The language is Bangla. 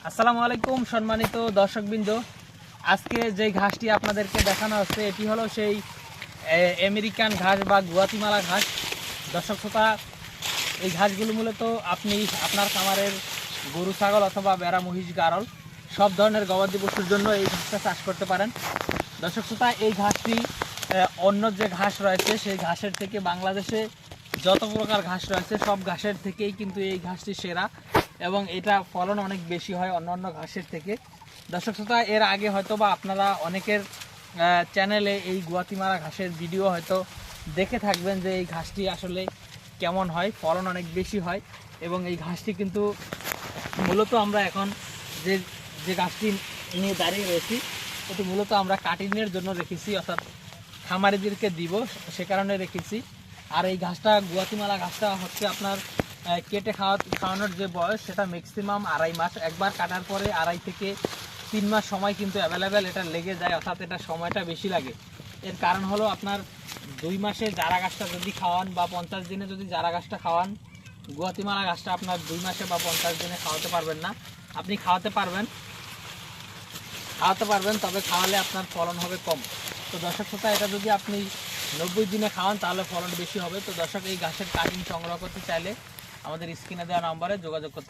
আসসালামু আলাইকুম সম্মানিত দর্শকবৃন্দ। আজকে যে ঘাসটি আপনাদেরকে দেখানো হচ্ছে এটি হলো সেই আমেরিকান ঘাস বা গুয়াতিমালা ঘাস। দর্শক শ্রোতা, এই ঘাসগুলো মূলত আপনি আপনার খামারের গরু ছাগল অথবা বেড়া মহিষ গারল সব ধরনের গবাদি পশুর জন্য এই ঘাসটা চাষ করতে পারেন। দর্শক শ্রোতা, এই ঘাসটি অন্য যে ঘাস রয়েছে সেই ঘাসের থেকে বাংলাদেশে যত প্রকার ঘাস রয়েছে সব ঘাসের থেকেই কিন্তু এই ঘাসটি সেরা এবং এটা ফলন অনেক বেশি হয় অন্যান্য ঘাসের থেকে। দর্শক শ্রোতা, এর আগে হয়তো বা আপনারা অনেকের চ্যানেলে এই গুয়াতিমারা ঘাসের ভিডিও হয়তো দেখে থাকবেন যে এই ঘাসটি আসলে কেমন হয়, ফলন অনেক বেশি হয় এবং এই ঘাসটি কিন্তু মূলত আমরা এখন যে যে গাছটি নিয়ে দাঁড়িয়ে রয়েছি এটি মূলত আমরা কাটিংয়ের জন্য রেখেছি, অর্থাৎ খামারিদেরকে দিব সে কারণে রেখেছি। আর এই ঘাসটা গুয়াতিমালা ঘাসটা হচ্ছে আপনার কেটে খাওয়ানোর যে বয়স সেটা ম্যাক্সিমাম 2.5 মাস। একবার কাটার পরে 2.5 থেকে 3 মাস সময় কিন্তু অ্যাভেলেবেল এটা লেগে যায়, অর্থাৎ এটা সময়টা বেশি লাগে। এর কারণ হলো আপনার 2 মাসে জারা ঘাসটা যদি খাওয়ান বা 50 দিনে যদি জারা ঘাসটা খাওয়ান, গুয়াতিমালা ঘাসটা আপনার 2 মাসে বা 50 দিনে খাওয়াতে পারবেন না। আপনি খাওয়াতে পারবেন তবে খাওয়ালে আপনার ফলন হবে কম। তো দর্শক শ্রোতা, এটা যদি আপনি 90 দিনে খাওয়ান তাহলে ফলন বেশি হবে। তো দর্শক, এই ঘাসের কাটিং সংগ্রহ করতে চাইলে আমাদের স্ক্রিনে দেওয়া নম্বরে যোগাযোগ করতে